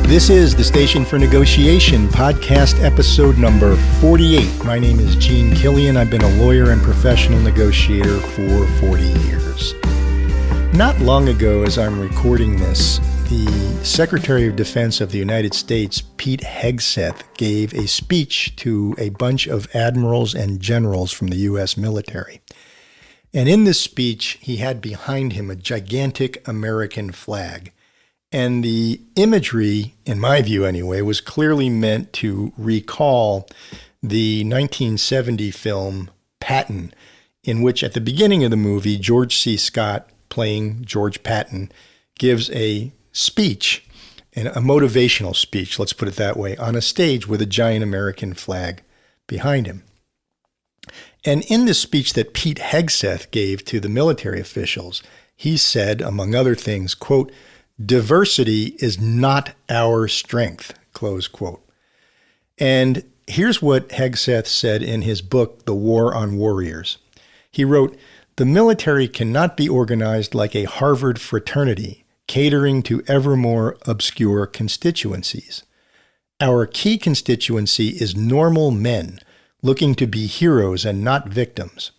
This is the Station for Negotiation, podcast episode number 48. My name is Gene Killian. I've been a lawyer and professional negotiator for 40 years. Not long ago, as I'm recording this, the Secretary of Defense of the United States, Pete Hegseth, gave a speech to a bunch of admirals and generals from the U.S. military. And in this speech, he had behind him a gigantic American flag. And the imagery, in my view anyway, was clearly meant to recall the 1970 film Patton, in which at the beginning of the movie, George C. Scott, playing George Patton, gives a speech, a motivational speech, let's put it that way, on a stage with a giant American flag behind him. And in this speech that Pete Hegseth gave to the military officials, he said, among other things, quote, "Diversity is not our strength," close quote. And here's what Hegseth said in his book, The War on Warriors. He wrote, "The military cannot be organized like a Harvard fraternity, catering to ever more obscure constituencies. Our key constituency is normal men, looking to be heroes and not victims.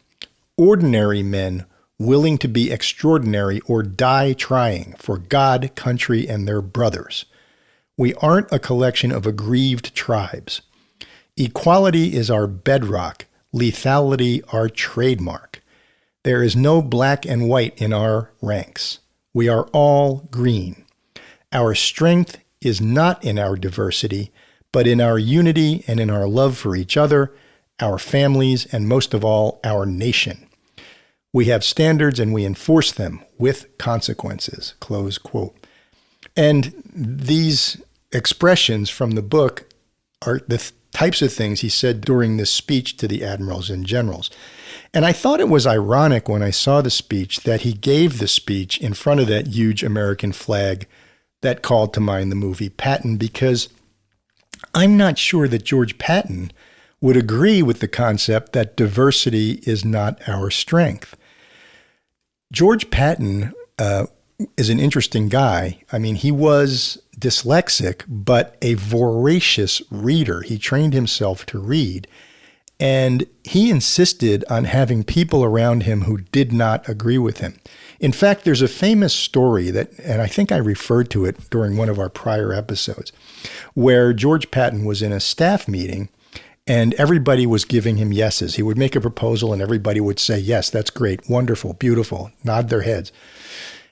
Ordinary men willing to be extraordinary or die trying for God, country, and their brothers. We aren't a collection of aggrieved tribes. Equality is our bedrock, lethality our trademark. There is no black and white in our ranks. We are all green. Our strength is not in our diversity, but in our unity and in our love for each other, our families, and most of all, our nation. We have standards and we enforce them with consequences," close quote. And these expressions from the book are the types of things he said during this speech to the admirals and generals. And I thought it was ironic when I saw the speech that he gave the speech in front of that huge American flag that called to mind the movie Patton, because I'm not sure that George Patton would agree with the concept that diversity is not our strength. George Patton is an interesting guy. I mean, he was dyslexic, but a voracious reader. He trained himself to read, and he insisted on having people around him who did not agree with him. In fact, there's a famous story that, and I think I referred to it during one of our prior episodes, where George Patton was in a staff meeting and everybody was giving him yeses. He would make a proposal and everybody would say, "Yes, that's great, wonderful, beautiful," nod their heads.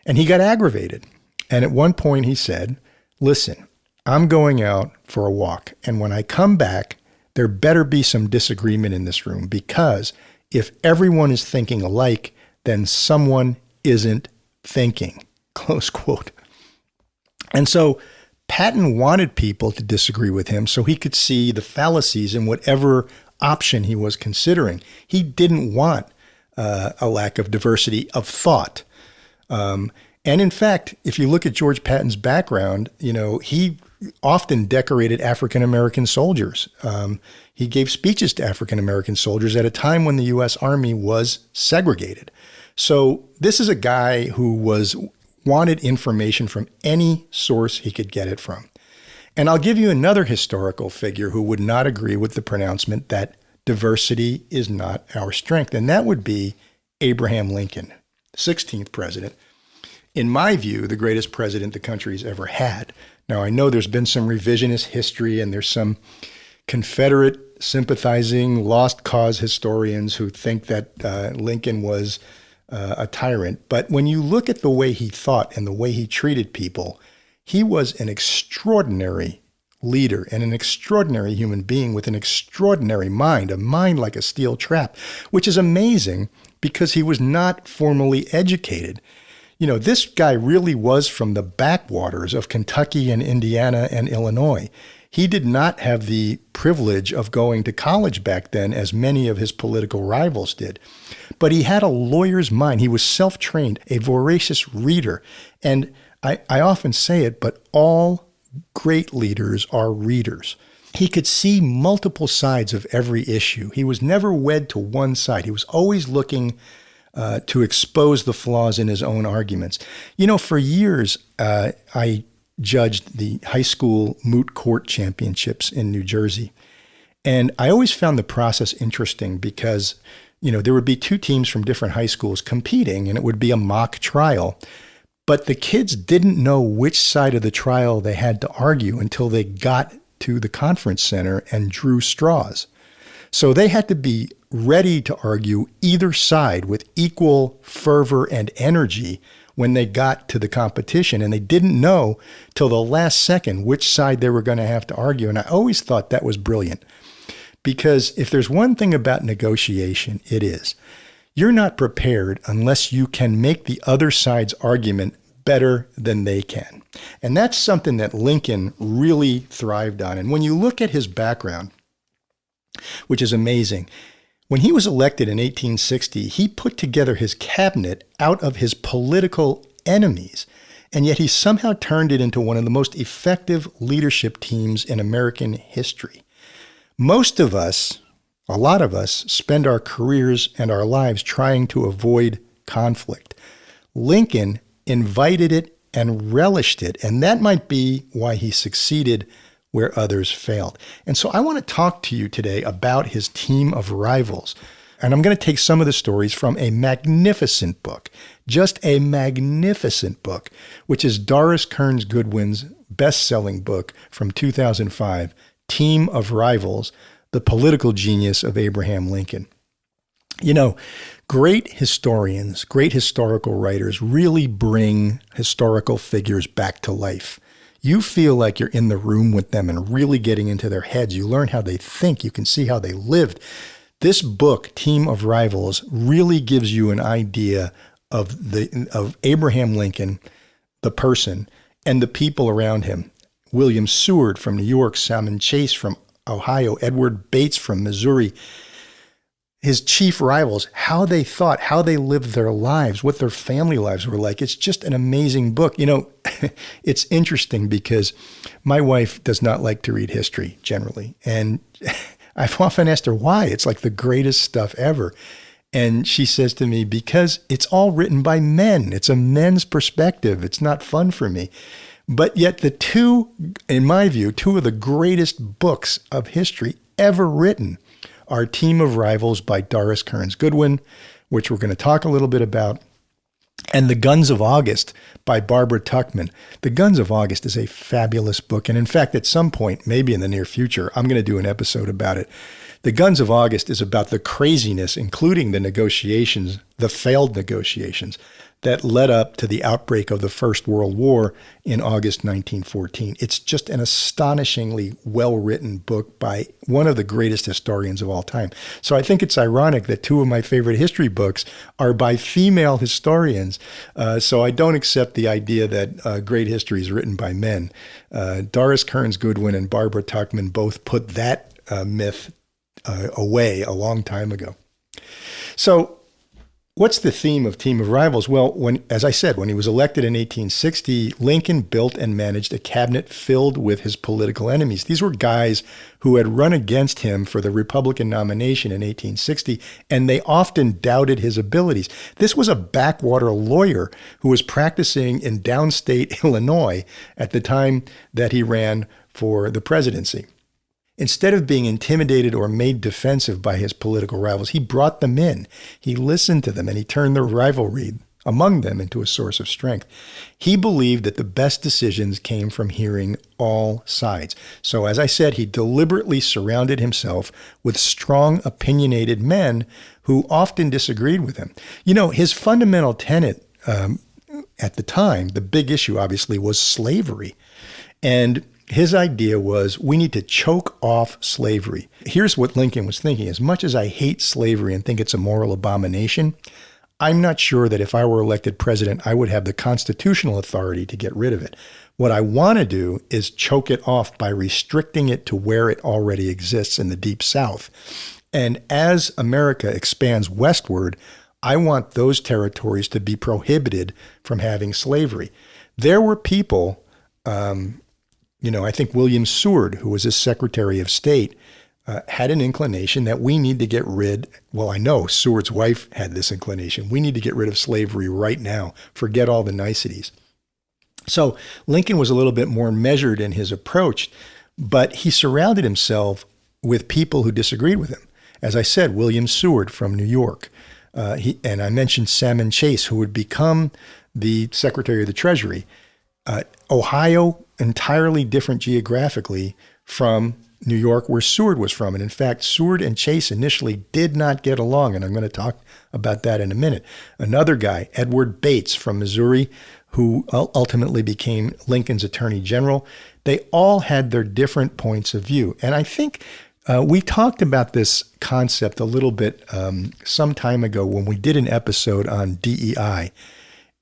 And he got aggravated. And at one point he said, "Listen, I'm going out for a walk. And when I come back, there better be some disagreement in this room, because if everyone is thinking alike, then someone isn't thinking," close quote. And so Patton wanted people to disagree with him so he could see the fallacies in whatever option he was considering. He didn't want a lack of diversity of thought. And in fact, if you look at George Patton's background, he often decorated African-American soldiers. He gave speeches to African-American soldiers at a time when the U.S. Army was segregated. So this is a guy who wanted information from any source he could get it from. And I'll give you another historical figure who would not agree with the pronouncement that diversity is not our strength, and that would be Abraham Lincoln, 16th president. In my view, the greatest president the country's ever had. Now, I know there's been some revisionist history and there's some Confederate sympathizing lost cause historians who think that Lincoln was a tyrant. But when you look at the way he thought and the way he treated people, he was an extraordinary leader and an extraordinary human being with an extraordinary mind, a mind like a steel trap, which is amazing because he was not formally educated. This guy really was from the backwaters of Kentucky and Indiana and Illinois. He did not have the privilege of going to college back then as many of his political rivals did. But he had a lawyer's mind. He was self-trained, a voracious reader. And I often say it, but all great leaders are readers. He could see multiple sides of every issue. He was never wed to one side. He was always looking to expose the flaws in his own arguments. For years, I judged the high school moot court championships in New Jersey. And I always found the process interesting because, there would be two teams from different high schools competing, and it would be a mock trial. But the kids didn't know which side of the trial they had to argue until they got to the conference center and drew straws. So they had to be ready to argue either side with equal fervor and energy when they got to the competition. And they didn't know till the last second which side they were going to have to argue. And I always thought that was brilliant. Because if there's one thing about negotiation, it is you're not prepared unless you can make the other side's argument better than they can. And that's something that Lincoln really thrived on. And when you look at his background, which is amazing, when he was elected in 1860, he put together his cabinet out of his political enemies. And yet he somehow turned it into one of the most effective leadership teams in American history. Most of us, a lot of us, spend our careers and our lives trying to avoid conflict. Lincoln invited it and relished it, and that might be why he succeeded where others failed. And so I want to talk to you today about his team of rivals. And I'm going to take some of the stories from a magnificent book, just a magnificent book, which is Doris Kearns Goodwin's best-selling book from 2005, Team of Rivals, The Political Genius of Abraham Lincoln. Great historians, great historical writers really bring historical figures back to life. You feel like you're in the room with them and really getting into their heads. You learn how they think. You can see how they lived. This book, Team of Rivals, really gives you an idea of Abraham Lincoln, the person, and the people around him. William Seward from New York, Salmon Chase from Ohio, Edward Bates from Missouri. His chief rivals, how they thought, how they lived their lives, what their family lives were like. It's just an amazing book. It's interesting because my wife does not like to read history generally. And I've often asked her why. It's like the greatest stuff ever. And she says to me, because it's all written by men. It's a men's perspective. It's not fun for me. But yet the two, in my view, two of the greatest books of history ever written are Team of Rivals by Doris Kearns Goodwin, which we're going to talk a little bit about, and The Guns of August by Barbara Tuchman. The Guns of August is a fabulous book. And in fact, at some point, maybe in the near future, I'm going to do an episode about it. The Guns of August is about the craziness, including the negotiations, the failed negotiations, that led up to the outbreak of the First World War in August 1914. It's just an astonishingly well-written book by one of the greatest historians of all time. So I think it's ironic that two of my favorite history books are by female historians. So I don't accept the idea that great history is written by men. Doris Kearns Goodwin and Barbara Tuchman both put that myth away a long time ago. So what's the theme of Team of Rivals? Well, as I said, when he was elected in 1860, Lincoln built and managed a cabinet filled with his political enemies. These were guys who had run against him for the Republican nomination in 1860, and they often doubted his abilities. This was a backwater lawyer who was practicing in downstate Illinois at the time that he ran for the presidency. Instead of being intimidated or made defensive by his political rivals, he brought them in. He listened to them, and he turned the rivalry among them into a source of strength. He believed that the best decisions came from hearing all sides. So as I said, he deliberately surrounded himself with strong, opinionated men who often disagreed with him. His fundamental tenet at the time, the big issue obviously, was slavery. And his idea was we need to choke off slavery. Here's what Lincoln was thinking. As much as I hate slavery and think it's a moral abomination, I'm not sure that if I were elected president, I would have the constitutional authority to get rid of it. What I want to do is choke it off by restricting it to where it already exists in the Deep South. And as America expands westward, I want those territories to be prohibited from having slavery. There were people, I think William Seward, who was his Secretary of State, had an inclination that we need to get rid. Well, I know Seward's wife had this inclination. We need to get rid of slavery right now. Forget all the niceties. So Lincoln was a little bit more measured in his approach, but he surrounded himself with people who disagreed with him. As I said, William Seward from New York. And I mentioned Salmon Chase, who would become the Secretary of the Treasury. Ohio, entirely different geographically from New York, where Seward was from. And in fact, Seward and Chase initially did not get along, and I'm going to talk about that in a minute. Another guy, Edward Bates from Missouri, who ultimately became Lincoln's Attorney General. They all had their different points of view. And I think we talked about this concept a little bit some time ago when we did an episode on DEI.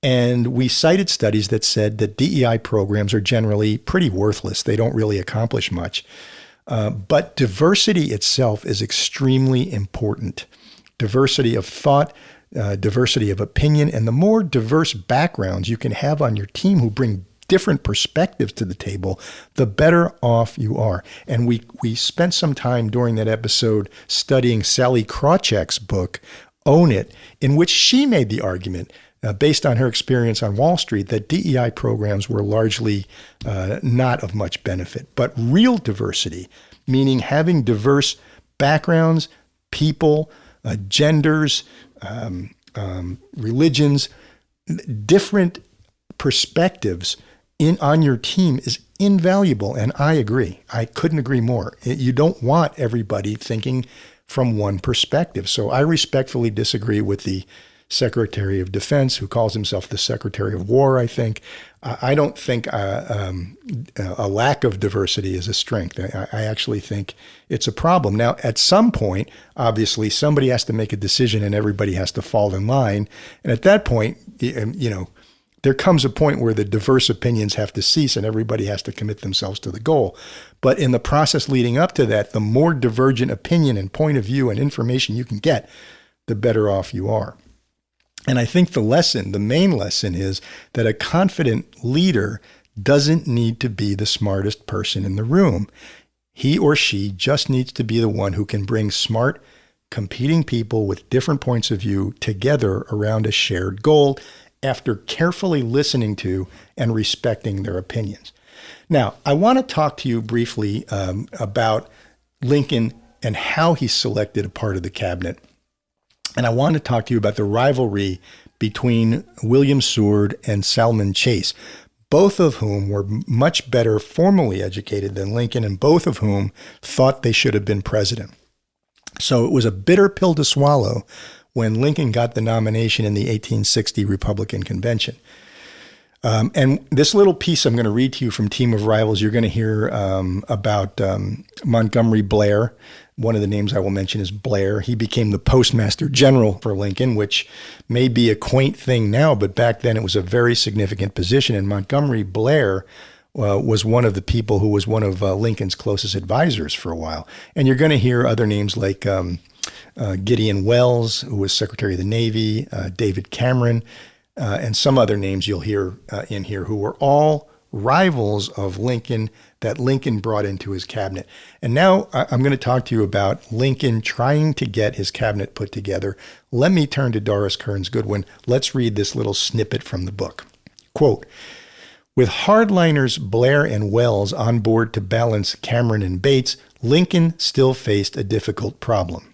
And we cited studies that said that DEI programs are generally pretty worthless. They don't really accomplish much. But diversity itself is extremely important. Diversity of thought, diversity of opinion, and the more diverse backgrounds you can have on your team who bring different perspectives to the table, the better off you are. And we spent some time during that episode studying Sally Krawcheck's book, Own It, in which she made the argument, based on her experience on Wall Street, that DEI programs were largely not of much benefit. But real diversity, meaning having diverse backgrounds, people, genders, religions, different perspectives on your team is invaluable. And I agree. I couldn't agree more. You don't want everybody thinking from one perspective. So I respectfully disagree with the Secretary of Defense, who calls himself the Secretary of War, I think. I don't think a lack of diversity is a strength. I actually think it's a problem. Now, at some point, obviously, somebody has to make a decision and everybody has to fall in line. And at that point, there comes a point where the diverse opinions have to cease and everybody has to commit themselves to the goal. But in the process leading up to that, the more divergent opinion and point of view and information you can get, the better off you are. And I think the main lesson is that a confident leader doesn't need to be the smartest person in the room. He or she just needs to be the one who can bring smart, competing people with different points of view together around a shared goal after carefully listening to and respecting their opinions. Now, I want to talk to you briefly about Lincoln and how he selected a part of the cabinet. And I want to talk to you about the rivalry between William Seward and Salmon Chase, both of whom were much better formally educated than Lincoln, and both of whom thought they should have been president. So it was a bitter pill to swallow when Lincoln got the nomination in the 1860 Republican Convention. And this little piece I'm going to read to you from Team of Rivals, you're going to hear about Montgomery Blair. One of the names I will mention is Blair. He became the Postmaster General for Lincoln, which may be a quaint thing now, but back then it was a very significant position. And Montgomery Blair was one of the people who was one of Lincoln's closest advisors for a while. And you're going to hear other names like Gideon Welles, who was Secretary of the Navy, David Cameron, and some other names you'll hear in here who were all rivals of Lincoln that Lincoln brought into his cabinet. And now I'm going to talk to you about Lincoln trying to get his cabinet put together. Let me turn to Doris Kearns Goodwin. Let's read this little snippet from the book. Quote, with hardliners Blair and Welles on board to balance Cameron and Bates, Lincoln still faced a difficult problem.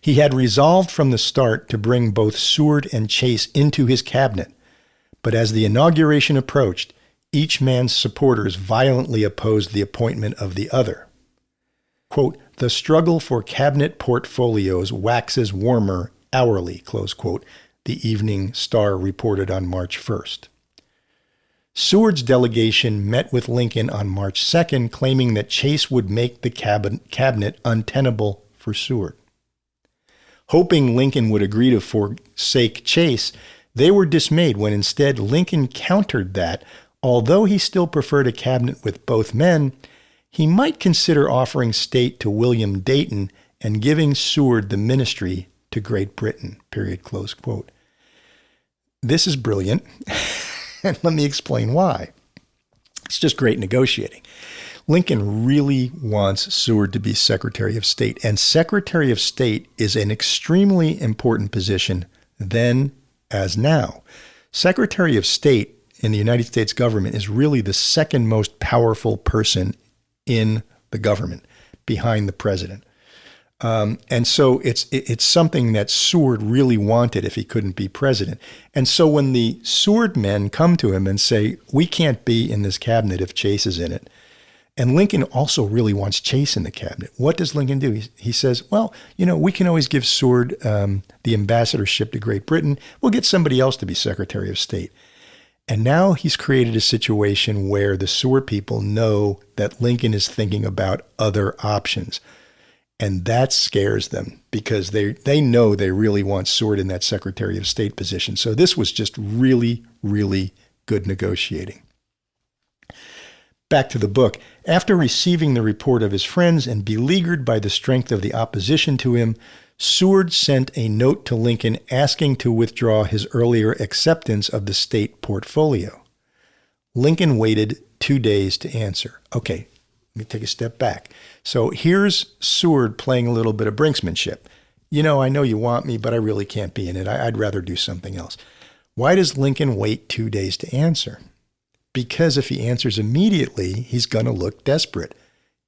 He had resolved from the start to bring both Seward and Chase into his cabinet, but as the inauguration approached, each man's supporters violently opposed the appointment of the other. Quote, the struggle for cabinet portfolios waxes warmer hourly, close quote, the Evening Star reported on March 1st. Seward's delegation met with Lincoln on March 2nd, claiming that Chase would make the cabinet untenable for Seward. Hoping Lincoln would agree to forsake Chase, they were dismayed when instead Lincoln countered that, although he still preferred a cabinet with both men, he might consider offering state to William Dayton and giving Seward the ministry to Great Britain, period, close quote. This is brilliant, and let me explain why. It's just great negotiating. Lincoln really wants Seward to be Secretary of State, and Secretary of State is an extremely important position then as now. Secretary of State in the United States government is really the second most powerful person in the government behind the president. And so it's something that Seward really wanted if he couldn't be president. And so when the Seward men come to him and say, we can't be in this cabinet if Chase is in it, and Lincoln also really wants Chase in the cabinet, what does Lincoln do? He says, well, we can always give Seward the ambassadorship to Great Britain. We'll get somebody else to be Secretary of State. And now he's created a situation where the Seward people know that Lincoln is thinking about other options. And that scares them because they know they really want Seward in that Secretary of State position. So this was just really, really good negotiating. Back to the book. After receiving the report of his friends and beleaguered by the strength of the opposition to him, Seward sent a note to Lincoln asking to withdraw his earlier acceptance of the state portfolio. Lincoln waited 2 days to answer. Okay, let me take a step back. So here's Seward playing a little bit of brinksmanship. I know you want me, but I really can't be in it. I'd rather do something else. Why does Lincoln wait 2 days to answer? Because if he answers immediately, he's going to look desperate.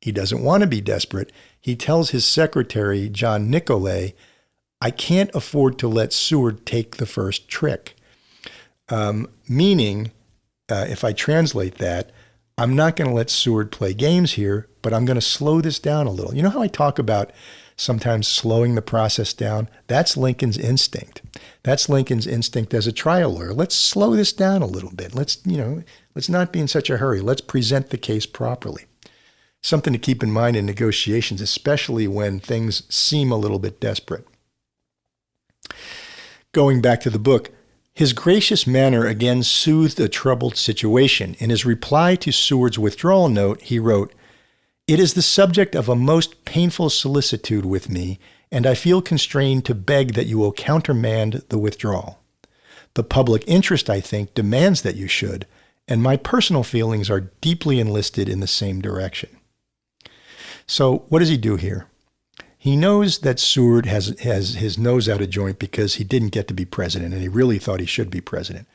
He doesn't want to be desperate. He tells his secretary, John Nicolay, I can't afford to let Seward take the first trick. Meaning, if I translate that, I'm not going to let Seward play games here, but I'm going to slow this down a little. You know how I talk about sometimes slowing the process down? That's Lincoln's instinct. That's Lincoln's instinct as a trial lawyer. Let's slow this down a little bit. Let's not be in such a hurry. Let's present the case properly. Something to keep in mind in negotiations, especially when things seem a little bit desperate. Going back to the book, his gracious manner again soothed a troubled situation. In his reply to Seward's withdrawal note, he wrote, "It is the subject of a most painful solicitude with me, and I feel constrained to beg that you will countermand the withdrawal. The public interest, I think, demands that you should, and my personal feelings are deeply enlisted in the same direction." So what does he do here? He knows that Seward has his nose out of joint because he didn't get to be president, and he really thought he should be president.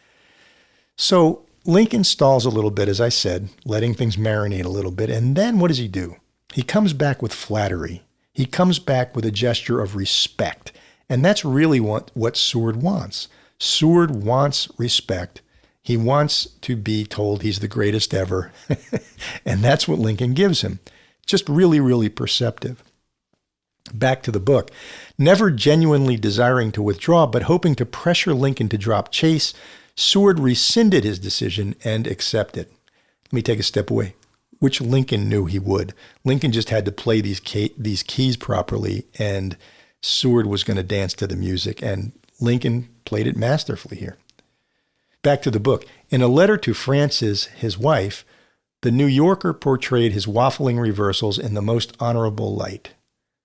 So Lincoln stalls a little bit, as I said, letting things marinate a little bit. And then what does he do? He comes back with flattery. He comes back with a gesture of respect. And that's really what Seward wants. Seward wants respect. He wants to be told he's the greatest ever. And that's what Lincoln gives him. Just really, really perceptive. Back to the book. Never genuinely desiring to withdraw, but hoping to pressure Lincoln to drop Chase, Seward rescinded his decision and accepted. Let me take a step away, which Lincoln knew he would. Lincoln just had to play these keys properly, and Seward was going to dance to the music, and Lincoln played it masterfully here. Back to the book. In a letter to Frances, his wife, the New Yorker portrayed his waffling reversals in the most honorable light.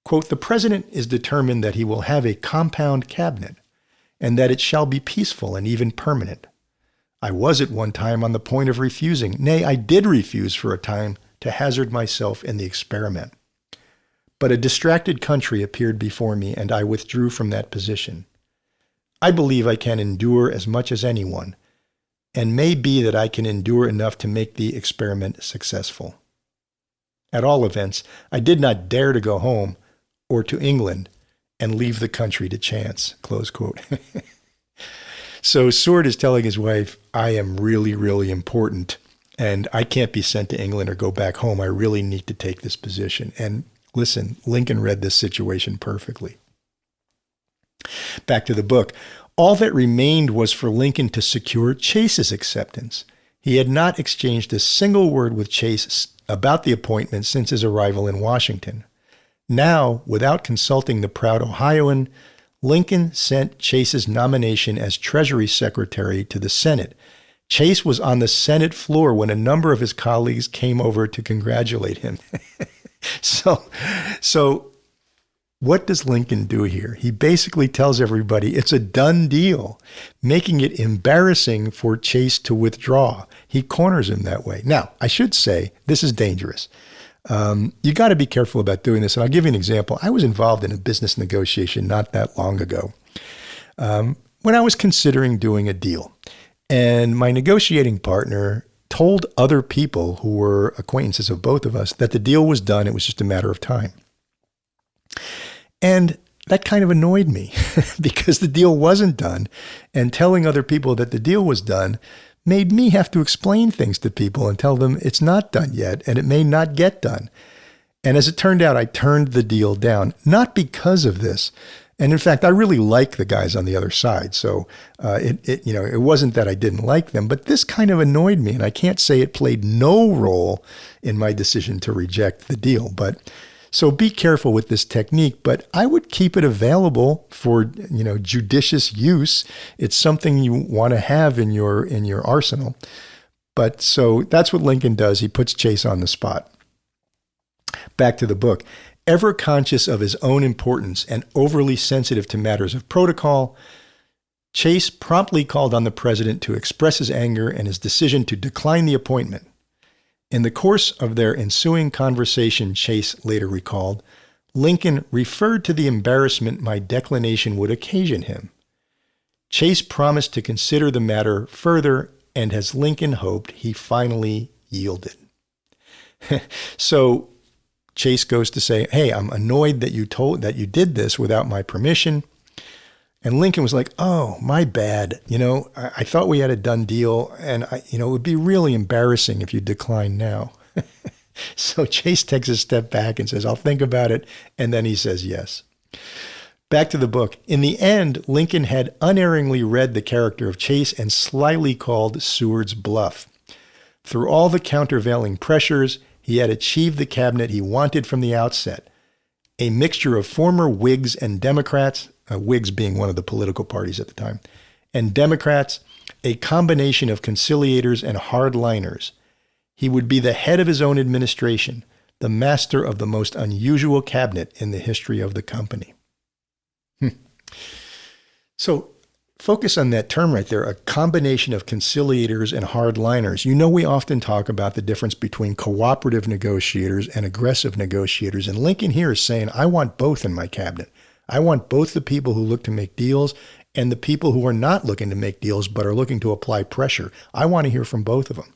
Quote, "The president is determined that he will have a compound cabinet, and that it shall be peaceful and even permanent. I was at one time on the point of refusing. Nay, I did refuse for a time to hazard myself in the experiment. But a distracted country appeared before me, and I withdrew from that position. I believe I can endure as much as anyone, and may be that I can endure enough to make the experiment successful. At all events, I did not dare to go home or to England and leave the country to chance," close quote. So Seward is telling his wife, I am really, really important, and I can't be sent to England or go back home. I really need to take this position. And listen, Lincoln read this situation perfectly. Back to the book. All that remained was for Lincoln to secure Chase's acceptance. He had not exchanged a single word with Chase about the appointment since his arrival in Washington. Now, without consulting the proud Ohioan, Lincoln sent Chase's nomination as Treasury Secretary to the Senate. Chase was on the Senate floor when a number of his colleagues came over to congratulate him. So what does Lincoln do here? He basically tells everybody it's a done deal, making it embarrassing for Chase to withdraw. He corners him that way. Now, I should say this is dangerous. You got to be careful about doing this. And I'll give you an example. I was involved in a business negotiation not that long ago when I was considering doing a deal. And my negotiating partner told other people who were acquaintances of both of us that the deal was done. It was just a matter of time. And that kind of annoyed me because the deal wasn't done. And telling other people that the deal was done made me have to explain things to people and tell them it's not done yet and it may not get done. And as it turned out, I turned the deal down, not because of this. And in fact, I really like the guys on the other side. So it wasn't that I didn't like them, but this kind of annoyed me. And I can't say it played no role in my decision to reject the deal. But so be careful with this technique, but I would keep it available for, judicious use. It's something you want to have in your arsenal. But so that's what Lincoln does. He puts Chase on the spot. Back to the book. Ever conscious of his own importance and overly sensitive to matters of protocol, Chase promptly called on the president to express his anger and his decision to decline the appointment. In the course of their ensuing conversation, Chase later recalled, Lincoln referred to the embarrassment my declination would occasion him. Chase promised to consider the matter further, and as Lincoln hoped, he finally yielded. So Chase goes to say, hey, I'm annoyed that you did this without my permission. And Lincoln was like, oh, my bad. I thought we had a done deal, and it would be really embarrassing if you decline now. So Chase takes a step back and says, I'll think about it. And then he says yes. Back to the book. In the end, Lincoln had unerringly read the character of Chase and slyly called Seward's bluff. Through all the countervailing pressures, he had achieved the cabinet he wanted from the outset, a mixture of former Whigs and Democrats, Whigs being one of the political parties at the time, and Democrats, a combination of conciliators and hardliners. He would be the head of his own administration, the master of the most unusual cabinet in the history of the company. So focus on that term right there, a combination of conciliators and hardliners. We often talk about the difference between cooperative negotiators and aggressive negotiators. And Lincoln here is saying, I want both in my cabinet. I want both the people who look to make deals and the people who are not looking to make deals but are looking to apply pressure. I want to hear from both of them.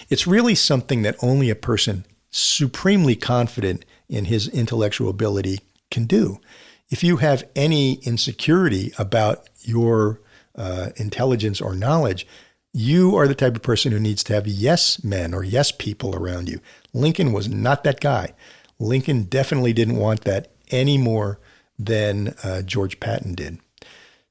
It's really something that only a person supremely confident in his intellectual ability can do. If you have any insecurity about your intelligence or knowledge, you are the type of person who needs to have yes men or yes people around you. Lincoln was not that guy. Lincoln definitely didn't want that any more than George Patton did.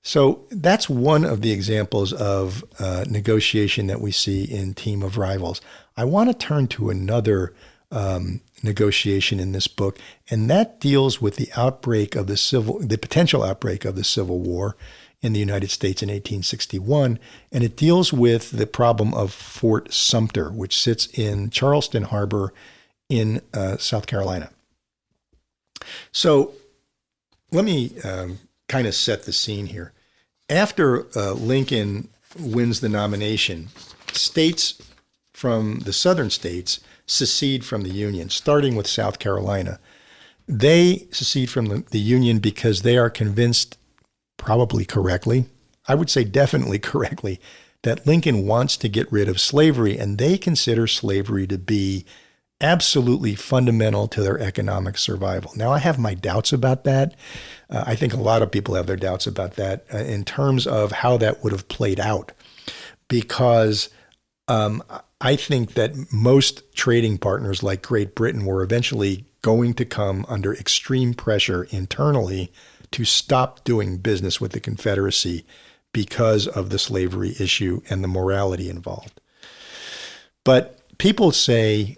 So that's one of the examples of negotiation that we see in Team of Rivals. I want to turn to another negotiation in this book, and that deals with the potential outbreak of the Civil War in the United States in 1861, and it deals with the problem of Fort Sumter, which sits in Charleston Harbor in South Carolina. So let me kind of set the scene here. After Lincoln wins the nomination, states from the southern states secede from the Union, starting with South Carolina. They secede from the Union because they are convinced, probably correctly, I would say definitely correctly, that Lincoln wants to get rid of slavery, and they consider slavery to be absolutely fundamental to their economic survival. Now, I have my doubts about that. I think a lot of people have their doubts about that in terms of how that would have played out, because I think that most trading partners like Great Britain were eventually going to come under extreme pressure internally to stop doing business with the Confederacy because of the slavery issue and the morality involved. But people say,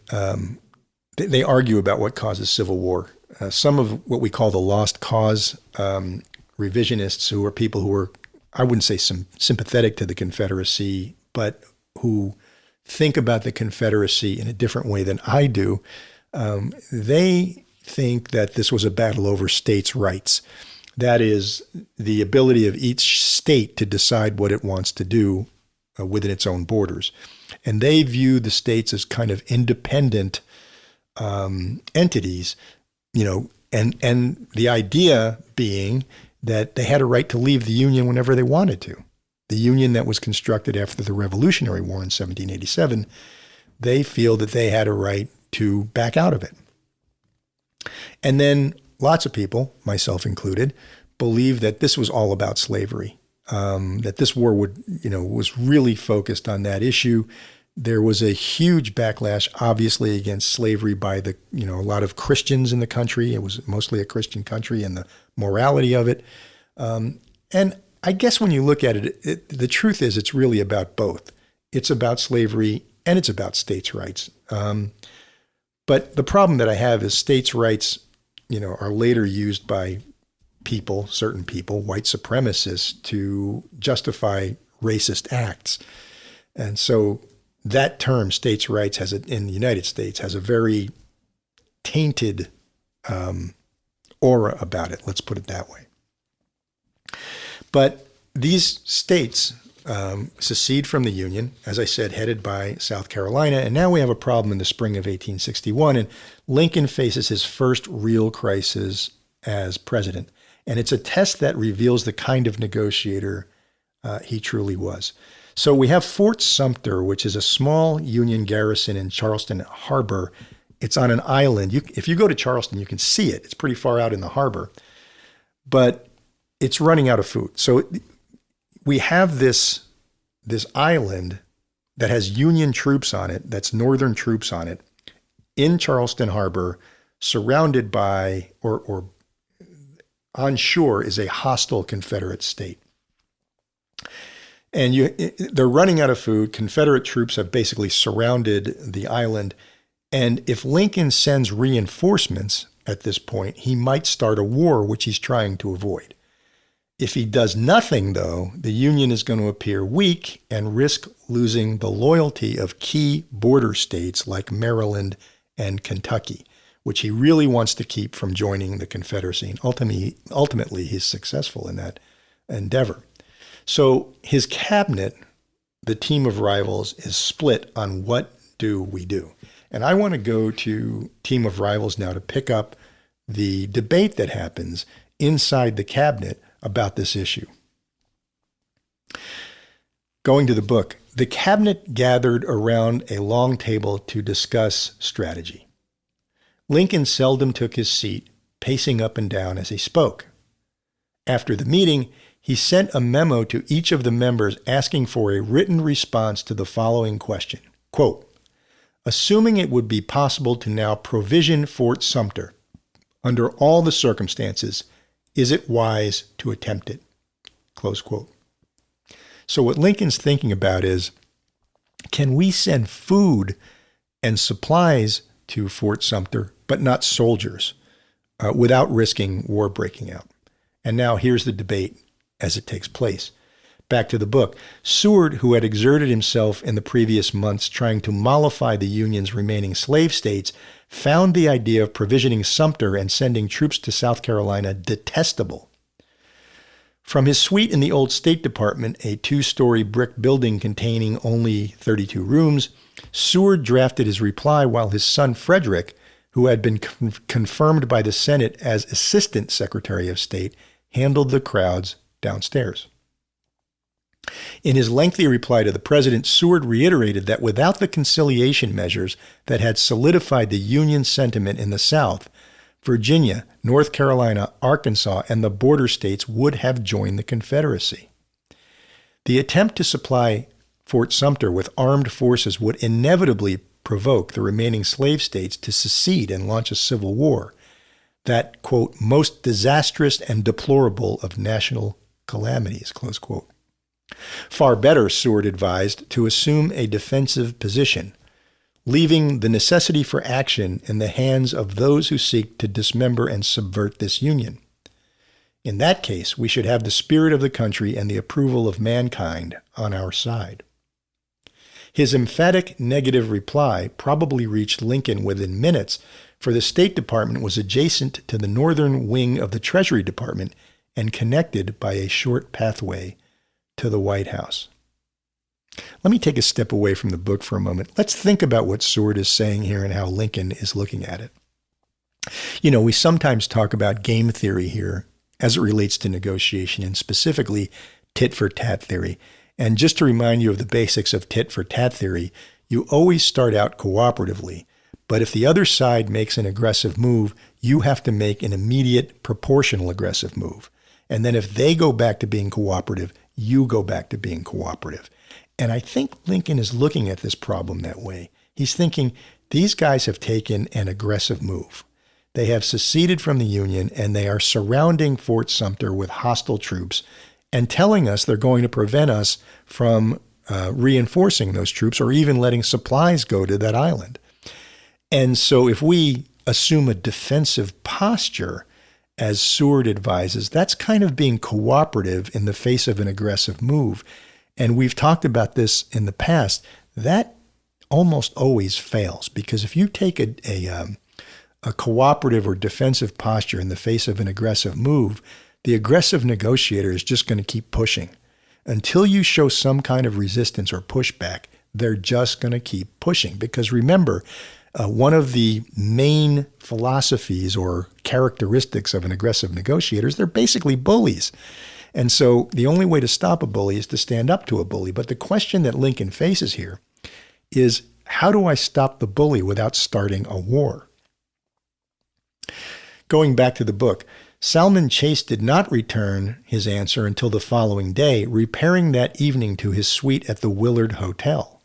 they argue about what causes civil war. Some of what we call the lost cause revisionists, who are people who are, I wouldn't say sympathetic to the Confederacy, but who think about the Confederacy in a different way than I do, they think that this was a battle over states' rights. That is, the ability of each state to decide what it wants to do within its own borders. And they view the states as kind of independent entities, and the idea being that they had a right to leave the Union whenever they wanted to. the Union that was constructed after the Revolutionary War in 1787, they feel that they had a right to back out of it. And then lots of people, myself included, believe that this was all about slavery, that this war was really focused on that issue. There was a huge backlash, obviously, against slavery by a lot of Christians in the country. It was mostly a Christian country, and the morality of it. And I guess when you look at it, the truth is it's really about both. It's about slavery and it's about states' rights. But the problem that I have is states' rights, are later used by certain people, white supremacists, to justify racist acts. And so that term, states' rights, in the United States, has a very tainted aura about it. Let's put it that way. But these states secede from the Union, as I said, headed by South Carolina. And now we have a problem in the spring of 1861, and Lincoln faces his first real crisis as president. And it's a test that reveals the kind of negotiator he truly was. So we have Fort Sumter, which is a small Union garrison in Charleston Harbor. It's on an island. If you go to Charleston, you can see it. It's pretty far out in the harbor. But it's running out of food. So we have this island that has Union troops on it, that's Northern troops on it, in Charleston Harbor, surrounded by, or on shore is a hostile Confederate state. And they're running out of food. Confederate troops have basically surrounded the island. And if Lincoln sends reinforcements at this point, he might start a war, which he's trying to avoid. If he does nothing, though, the Union is going to appear weak and risk losing the loyalty of key border states like Maryland and Kentucky, which he really wants to keep from joining the Confederacy. And ultimately, he's successful in that endeavor. So his cabinet, the team of rivals, is split on what do we do. And I want to go to Team of Rivals now to pick up the debate that happens inside the cabinet about this issue. Going to the book, the cabinet gathered around a long table to discuss strategy. Lincoln seldom took his seat, pacing up and down as he spoke. After the meeting, he sent a memo to each of the members asking for a written response to the following question. Quote, assuming it would be possible to now provision Fort Sumter under all the circumstances, is it wise to attempt it? Close quote. So what Lincoln's thinking about is, can we send food and supplies to Fort Sumter, but not soldiers, without risking war breaking out? And now here's the debate as it takes place. Back to the book. Seward, who had exerted himself in the previous months trying to mollify the Union's remaining slave states, found the idea of provisioning Sumter and sending troops to South Carolina detestable. From his suite in the old State Department, a 2-story brick building containing only 32 rooms, Seward drafted his reply while his son Frederick, who had been confirmed by the Senate as Assistant Secretary of State, handled the crowds downstairs. In his lengthy reply to the president, Seward reiterated that without the conciliation measures that had solidified the Union sentiment in the South, Virginia, North Carolina, Arkansas, and the border states would have joined the Confederacy. The attempt to supply Fort Sumter with armed forces would inevitably provoke the remaining slave states to secede and launch a civil war, that, quote, most disastrous and deplorable of national calamities, close quote. Far better, Seward advised, to assume a defensive position, leaving the necessity for action in the hands of those who seek to dismember and subvert this union. In that case, we should have the spirit of the country and the approval of mankind on our side. His emphatic negative reply probably reached Lincoln within minutes, for the State Department was adjacent to the northern wing of the Treasury Department and connected by a short pathway to the White House. Let me take a step away from the book for a moment. Let's think about what Seward is saying here and how Lincoln is looking at it. You know, we sometimes talk about game theory here as it relates to negotiation, and specifically tit-for-tat theory. And just to remind you of the basics of tit-for-tat theory, you always start out cooperatively. But if the other side makes an aggressive move, you have to make an immediate proportional aggressive move. And then if they go back to being cooperative, you go back to being cooperative. And I think Lincoln is looking at this problem that way. He's thinking, these guys have taken an aggressive move. They have seceded from the Union, and they are surrounding Fort Sumter with hostile troops and telling us they're going to prevent us from reinforcing those troops or even letting supplies go to that island. And so if we assume a defensive posture, as Seward advises, that's kind of being cooperative in the face of an aggressive move. And we've talked about this in the past. That almost always fails, because if you take a cooperative or defensive posture in the face of an aggressive move, the aggressive negotiator is just going to keep pushing. Until you show some kind of resistance or pushback, they're just going to keep pushing. Because remember, one of the main philosophies or characteristics of an aggressive negotiator is they're basically bullies. And so the only way to stop a bully is to stand up to a bully. But the question that Lincoln faces here is, how do I stop the bully without starting a war? Going back to the book, Salmon Chase did not return his answer until the following day, repairing that evening to his suite at the Willard Hotel.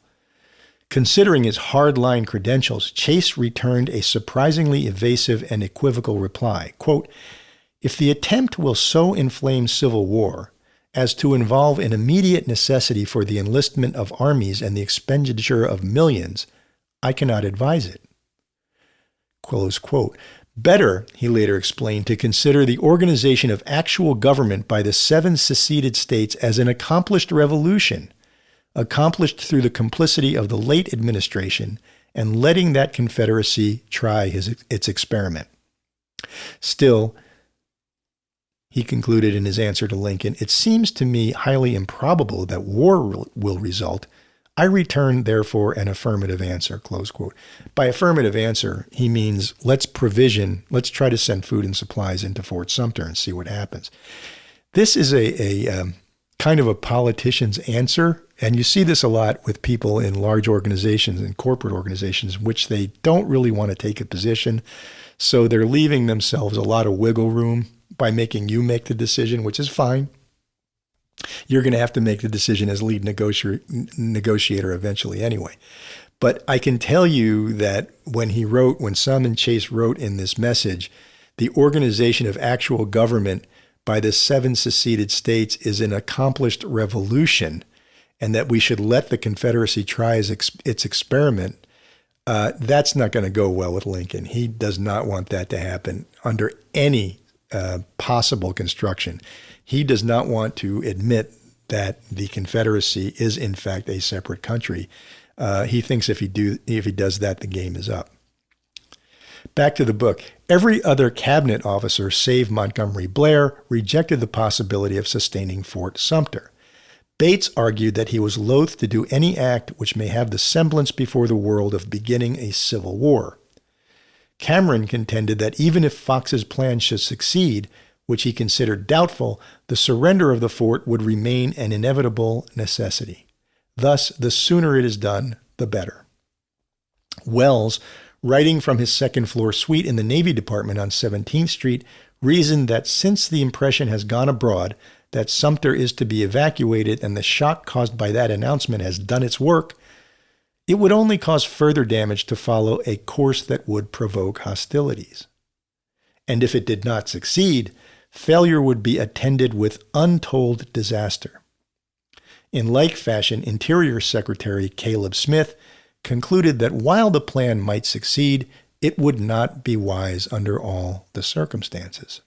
Considering his hard-line credentials, Chase returned a surprisingly evasive and equivocal reply. Quote, "If the attempt will so inflame civil war as to involve an immediate necessity for the enlistment of armies and the expenditure of millions, I cannot advise it." Close quote. Better, he later explained, to consider the organization of actual government by the 7 seceded states as an accomplished revolution, accomplished through the complicity of the late administration, and letting that confederacy try its experiment. Still, he concluded in his answer to Lincoln, "It seems to me highly improbable that war will result. I return, therefore, an affirmative answer," close quote. By affirmative answer, he means let's try to send food and supplies into Fort Sumter and see what happens. This is a kind of a politician's answer, and you see this a lot with people in large organizations and corporate organizations, which they don't really want to take a position, so they're leaving themselves a lot of wiggle room by making you make the decision, which is fine. You're going to have to make the decision as lead negotiator eventually anyway. But I can tell you that when Salmon Chase wrote in this message, the organization of actual government by the 7 seceded states is an accomplished revolution, and that we should let the Confederacy try its experiment, that's not going to go well with Lincoln. He does not want that to happen under any possible construction. He does not want to admit that the Confederacy is in fact a separate country. He thinks if he does that, the game is up. Back to the book. Every other cabinet officer, save Montgomery Blair, rejected the possibility of sustaining Fort Sumter. Bates argued that he was loath to do any act which may have the semblance before the world of beginning a civil war. Cameron contended that even if Fox's plan should succeed, which he considered doubtful, the surrender of the fort would remain an inevitable necessity. Thus, the sooner it is done, the better. Wells, writing from his second-floor suite in the Navy Department on 17th Street, reasoned that since the impression has gone abroad that Sumter is to be evacuated and the shock caused by that announcement has done its work, it would only cause further damage to follow a course that would provoke hostilities. And if it did not succeed, failure would be attended with untold disaster. In like fashion, Interior Secretary Caleb Smith concluded that while the plan might succeed, it would not be wise under all the circumstances.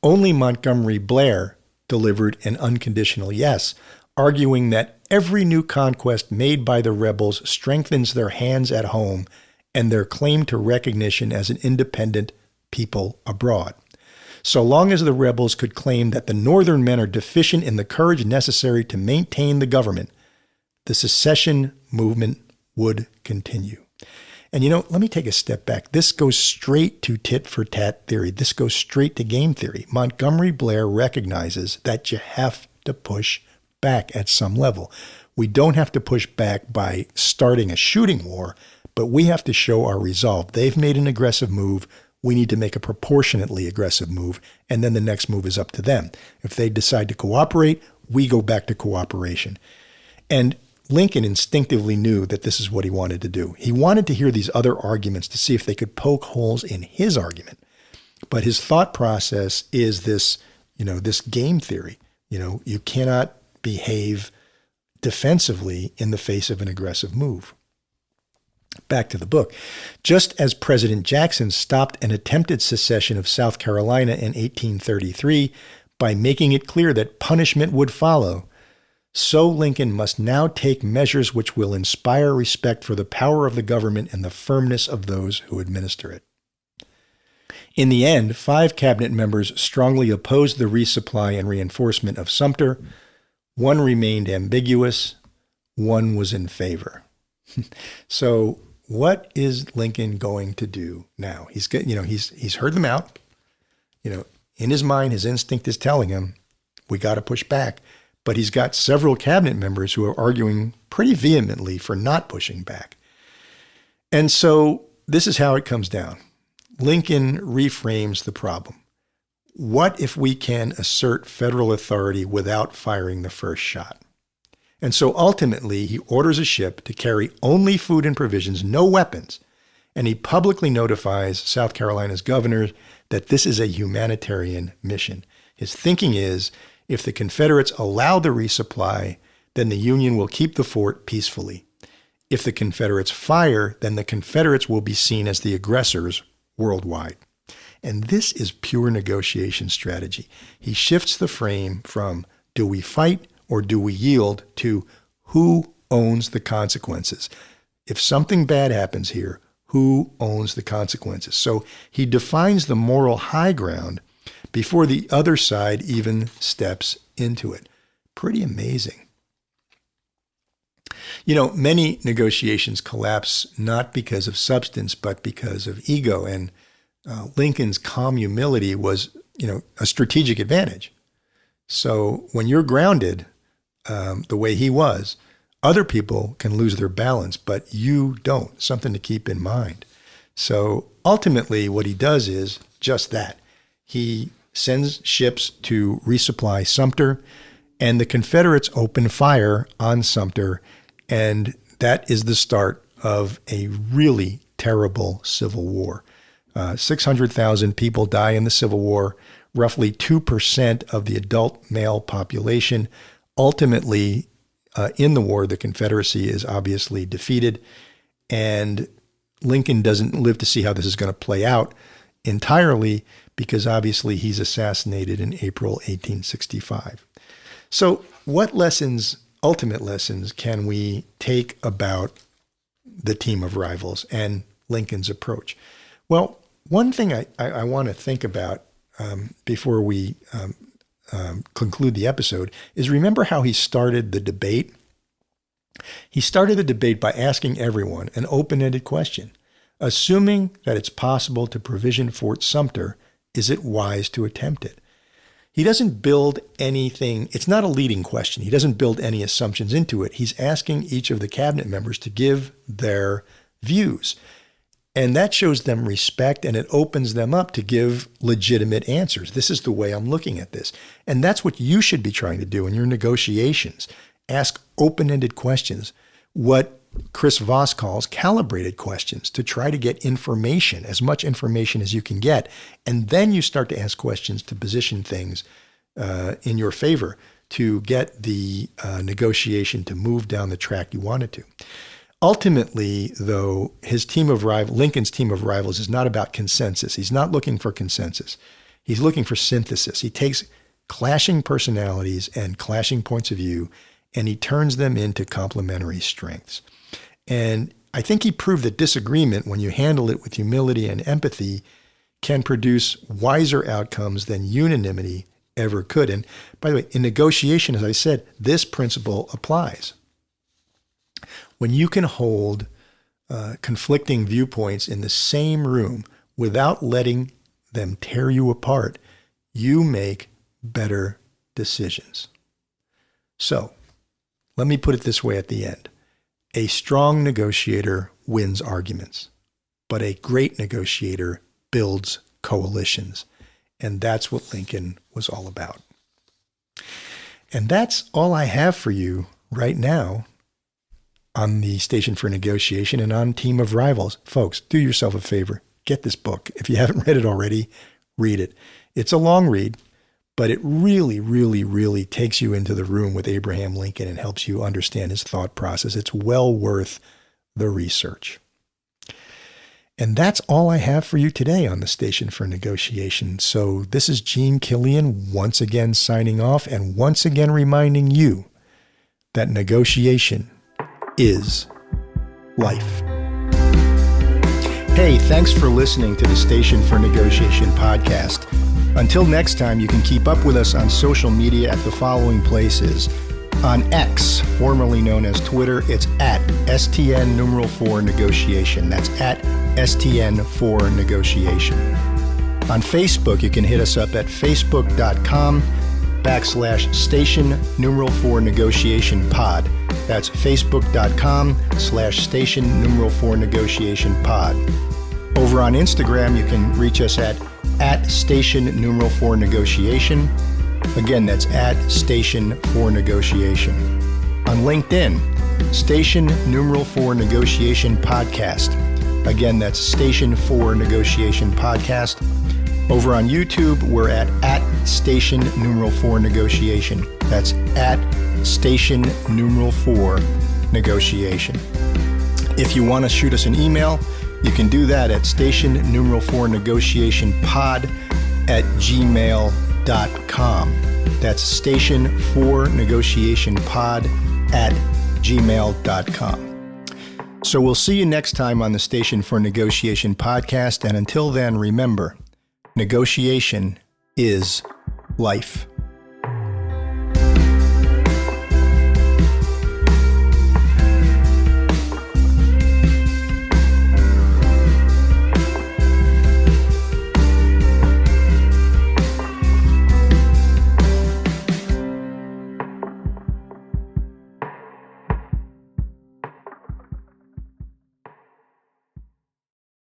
Only Montgomery Blair delivered an unconditional yes, arguing that every new conquest made by the rebels strengthens their hands at home and their claim to recognition as an independent people abroad. So long as the rebels could claim that the Northern men are deficient in the courage necessary to maintain the government, the secession movement would continue. And let me take a step back. This goes straight to tit for tat theory. This goes straight to game theory. Montgomery Blair recognizes that you have to push back at some level. We don't have to push back by starting a shooting war, but we have to show our resolve. They've made an aggressive move. We need to make a proportionately aggressive move, and then the next move is up to them. If they decide to cooperate, we go back to cooperation. And Lincoln instinctively knew that this is what he wanted to do. He wanted to hear these other arguments to see if they could poke holes in his argument. But his thought process is this, this game theory. You cannot behave defensively in the face of an aggressive move. Back to the book. Just as President Jackson stopped an attempted secession of South Carolina in 1833 by making it clear that punishment would follow, so Lincoln must now take measures which will inspire respect for the power of the government and the firmness of those who administer it. In the end, 5 cabinet members strongly opposed the resupply and reinforcement of Sumter. 1 remained ambiguous. 1 was in favor. So what is Lincoln going to do now? He's heard them out. In his mind, his instinct is telling him, we got to push back. But he's got several cabinet members who are arguing pretty vehemently for not pushing back. And so this is how it comes down. Lincoln reframes the problem. What if we can assert federal authority without firing the first shot? And so ultimately, he orders a ship to carry only food and provisions, no weapons. And he publicly notifies South Carolina's governor that this is a humanitarian mission. His thinking is, if the Confederates allow the resupply, then the Union will keep the fort peacefully. If the Confederates fire, then the Confederates will be seen as the aggressors worldwide. And this is pure negotiation strategy. He shifts the frame from do we fight or do we yield to who owns the consequences. If something bad happens here, who owns the consequences? So he defines the moral high ground before the other side even steps into it. Pretty amazing. Many negotiations collapse not because of substance, but because of ego. And Lincoln's calm humility was, a strategic advantage. So when you're grounded the way he was, other people can lose their balance, but you don't. Something to keep in mind. So ultimately, what he does is just that. He sends ships to resupply Sumter, and the Confederates open fire on Sumter, and that is the start of a really terrible Civil War. 600,000 people die in the Civil War, roughly 2% of the adult male population. Ultimately, in the war, the Confederacy is obviously defeated, and Lincoln doesn't live to see how this is going to play out entirely, because obviously he's assassinated in April 1865. So what ultimate lessons can we take about the team of rivals and Lincoln's approach? Well, one thing I want to think about before we conclude the episode is remember how he started the debate? He started the debate by asking everyone an open-ended question. Assuming that it's possible to provision Fort Sumter, is it wise to attempt it? He doesn't build anything. It's not a leading question. He doesn't build any assumptions into it. He's asking each of the cabinet members to give their views. And that shows them respect, and it opens them up to give legitimate answers. This is the way I'm looking at this. And that's what you should be trying to do in your negotiations. Ask open-ended questions. What Chris Voss calls calibrated questions, to try to get information, as much information as you can get. And then you start to ask questions to position things in your favor to get the negotiation to move down the track you want it to. Ultimately, though, Lincoln's team of rivals is not about consensus. He's not looking for consensus. He's looking for synthesis. He takes clashing personalities and clashing points of view, and he turns them into complementary strengths. And I think he proved that disagreement, when you handle it with humility and empathy, can produce wiser outcomes than unanimity ever could. And by the way, in negotiation, as I said, this principle applies. When you can hold conflicting viewpoints in the same room without letting them tear you apart, you make better decisions. So, let me put it this way at the end. A strong negotiator wins arguments, but a great negotiator builds coalitions. And that's what Lincoln was all about. And that's all I have for you right now on the Station for Negotiation and on Team of Rivals. Folks, do yourself a favor. Get this book. If you haven't read it already, read it. It's a long read, but it really, really, really takes you into the room with Abraham Lincoln and helps you understand his thought process. It's well worth the research. And that's all I have for you today on the Station for Negotiation. So this is Gene Killian once again signing off and once again reminding you that negotiation is life. Hey, thanks for listening to the Station for Negotiation podcast. Until next time, you can keep up with us on social media at the following places. On X, formerly known as Twitter, it's at STN4Negotiation. That's at STN4Negotiation. On Facebook, you can hit us up at facebook.com/Station4Negotiation pod. That's facebook.com/Station4Negotiation pod. Over on Instagram, you can reach us at Station4Negotiation. Again, that's at Station4Negotiation. On LinkedIn, Station4Negotiation podcast. Again, that's Station4Negotiation podcast. Over on YouTube, we're at Station4Negotiation. That's at Station4Negotiation. If you want to shoot us an email, you can do that at Station4Negotiationpod@gmail.com. That's Station4Negotiationpod@gmail.com. So we'll see you next time on the Station for Negotiation podcast. And until then, remember, negotiation is life.